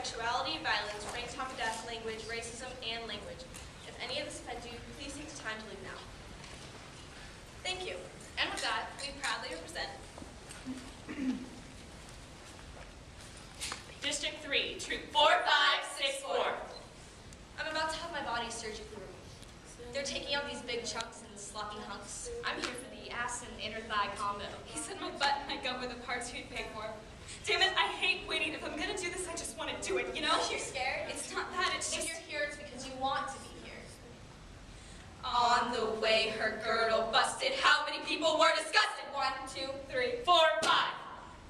sexuality, violence, rank, talk of death, language, racism, and language. If any of this offends you, please take the time to leave now. Thank you. And with that, we proudly represent District 3, Troop 4564. I'm about to have my body surgically removed. They're taking out these big chunks and sloppy hunks. I'm here for the ass and inner thigh combo. He said my butt and my gut were the parts he'd pay for. Damn it, I hate waiting. If I'm gonna do this, I just want to do it, you know? You're scared? It's not that, it's if just... you're here, it's because you want to be here. On the way, her girdle busted. How many people were disgusted? 1, 2, 3, 4, 5.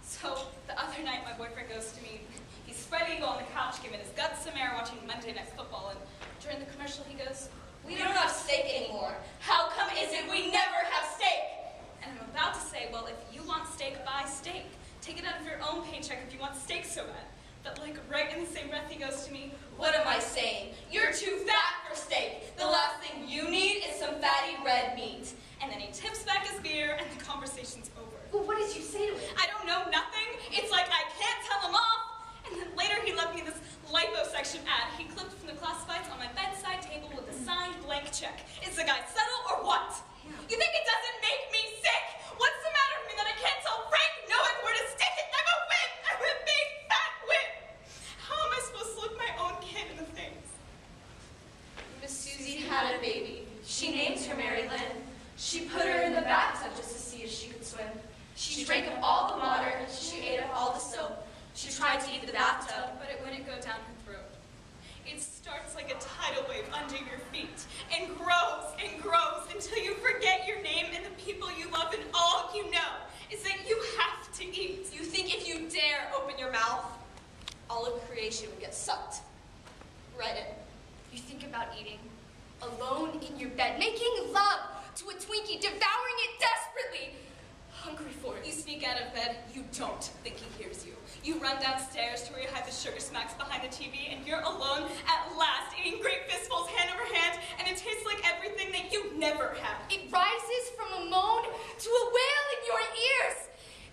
So, the other night, my boyfriend goes to me. He's spread eagle on the couch, giving his guts some air, watching Monday Night Football, and during the commercial, he goes, We don't have steak anymore. How come is it we never have steak? And I'm about to say, well, if you want steak, buy steak. Take it out of your own paycheck if you want steak so bad. But like right in the same breath, he goes to me, What am I saying? You're too fat for steak. The last thing you need is some fatty red meat. And then he tips back his beer and the conversation's over. Well, what did you say to him? I don't know, nothing. It's like I can't tell him off. And then later he left me this liposuction ad he clipped from the classifieds on my bedside table with a signed blank check. Is the guy subtle or what? Yeah. You think it doesn't make me sick? What's the matter with me that I can't tell Frank knowing where to stick it? I'm a win! I'm a big fat win! How am I supposed to look my own kid in the face? Miss Susie had a baby. She named her Mary Lynn. She put her in the bathtub just to see if she could swim. She drank up all the water and she ate up all the soap. She tried to eat the bathtub, but it wouldn't go down her throat. It starts like a tidal wave under your feet and grows until you forget your name and the people you love, and all you know is that you have to eat. You think if you dare open your mouth, all of creation will get sucked right in. You think about eating alone in your bed, making love to a Twinkie, devouring it desperately, hungry for it. You sneak out of bed, you don't think he hears you. You run downstairs to where you hide the sugar smacks behind the TV, and you're alone at last, eating great fistfuls hand over hand, and it tastes like everything that you never had. It rises from a moan to a wail in your ears.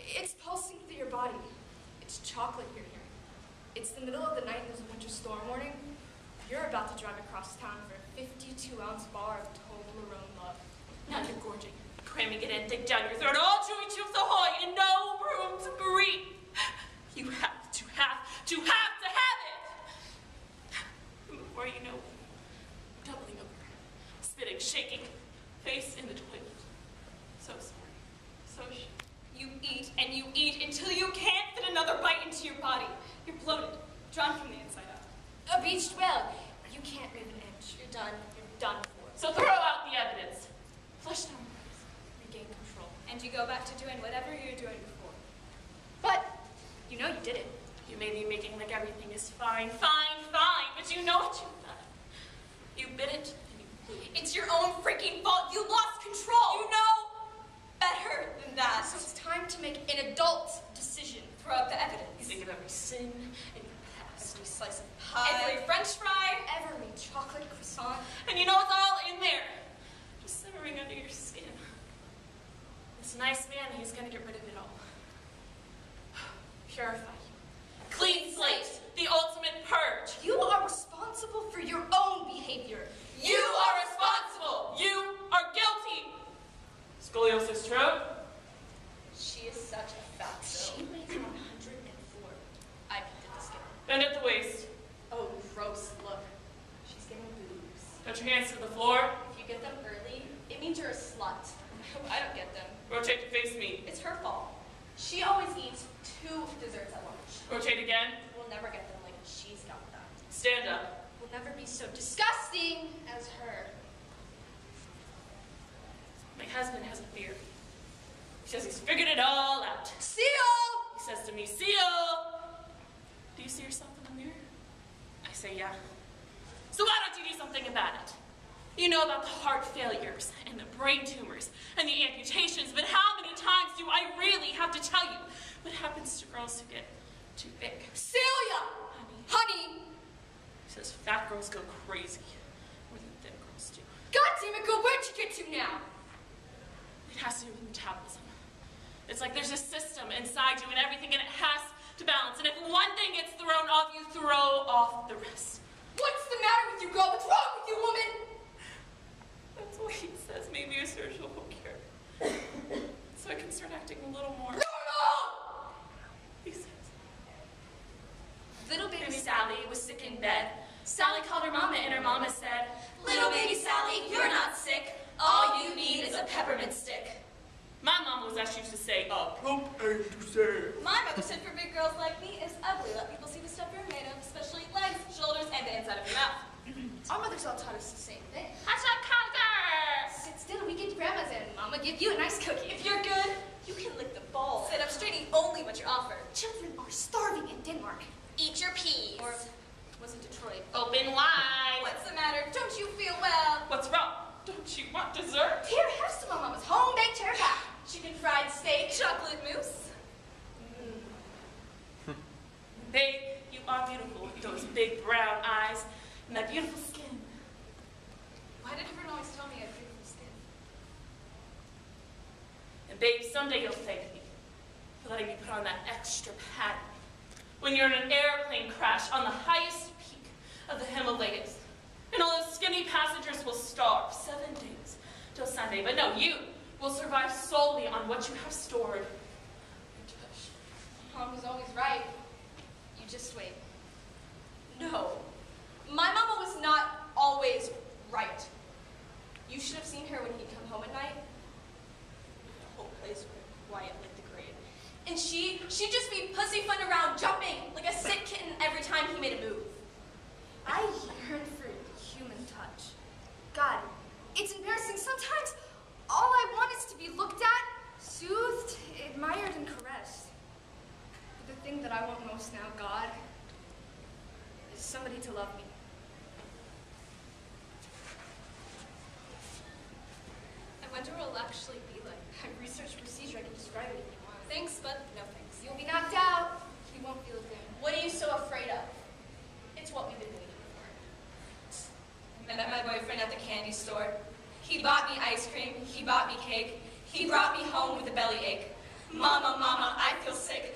It's pulsing through your body. It's chocolate you're hearing. It's the middle of the night and there's a winter storm warning. You're about to drive across town for a 52-ounce bar of Toblerone love. Now you're gorging, cramming it in, thick down your throat, all chewy chips ahoy, and no room to breathe. You have to have it! And before you know, doubling over, spitting, shaking, face in the toilet. So sorry, so you eat and you eat until you can't fit another bite into your body. You're bloated, drawn from the inside out. A beached whale. You can't move an inch. You're done. You're done for. So throw out the evidence. Flush down the words. Regain control. And you go back to doing whatever you were doing before. But you know you did it. You may be making like everything is fine, but you know what you've done. You bit it and you blew it. It's your own freaking fault. You lost control. You know better than that. So it's time to make an adult decision. Throw out the evidence. You think of every sin in your past. Every slice of pie. Every French fry. Every chocolate croissant. And you know it's all in there. Just simmering under your skin. This nice man, he's gonna get rid of it all. Purify you. Clean slate. The ultimate purge. You are responsible for your own behavior. You are responsible. You are guilty. Scoliosis true? She is such a fat She weighs 104. I did the scale. Bend at the waist. Oh, gross. Look. She's getting boobs. Put your hands to the floor. If you get them early, it means you're a slut. I hope I don't get them. Rotate to face me. It's her fault. She always eats 2 desserts at lunch. Rotate again. We'll never get them like she's got them. Stand up. We'll never be so disgusting as her. My husband has a theory. He says he's figured it all out. Seal! He says to me, Seal! Do you see yourself in the mirror? I say, yeah. So why don't you do something about it? You know about the heart failures and the brain tumors and the amputations, but how many times do I really have to tell you what happens to girls who get too big? Celia! Honey! He says fat girls go crazy more than thin girls do. God damn it, girl, where'd you get to now? It has to do with metabolism. It's like there's a system inside you and everything, and it has to balance. And if one thing gets thrown off, you throw off the rest. What's the matter with you, girl? What's wrong with you, woman? That's what he says. Maybe a surgical cure. So I can start acting a little more. No! He says. Little baby Sally was sick in bed. Sally called her mama and her mama said, "Little baby Sally, you're not sick. All you need is a peppermint stick." My mom was actually used to say, poop and to say. My mother said for big girls like me, it's ugly. Let people see the stuff you're made of, especially legs, shoulders, and the inside of your mouth. Our mothers all taught us the same thing. Hashtag conquer! Sit still, we get grandma's in. Mama give you a nice cookie. If you're good, you can lick the bowl. Sit up straight, eat only what you're offered. Children are starving in Denmark. Eat your peas. Or was it Detroit? Open wide. What's the matter? Don't you feel well? What's wrong? Don't you want dessert? Here, have some of Mama's home-baked teriyaki. Chicken fried steak, chocolate mousse. Babe, you are beautiful with those big brown eyes and that beautiful skin. Why did everyone always tell me I had beautiful skin? And babe, someday you'll thank me for letting me put on that extra padding when you're in an airplane crash on the highest peak of the Himalayas. And all those skinny passengers will starve 7 days till Sunday. But no, you will survive solely on what you have stored. Mom was always right. You just wait. No. My mama was not always right. You should have seen her when he'd come home at night. The whole place went quiet like the grave. And she'd just be pussyfooting around, jumping like a sick kitten every time he made a move. I yearn for human touch. God, it's embarrassing. Sometimes all I want is to be looked at, soothed, admired, and caressed. But the thing that I want most now, God, is somebody to love me. I wonder what it'll actually be like. I've researched procedure. I can describe it if you want. Thanks, but no thanks. You'll be knocked out. You won't feel a thing. What are you so afraid of? It's what we've been waiting for. I met my boyfriend at the candy store. He bought me ice cream. He bought me cake. He brought me home with a bellyache. Mama, mama, I feel sick.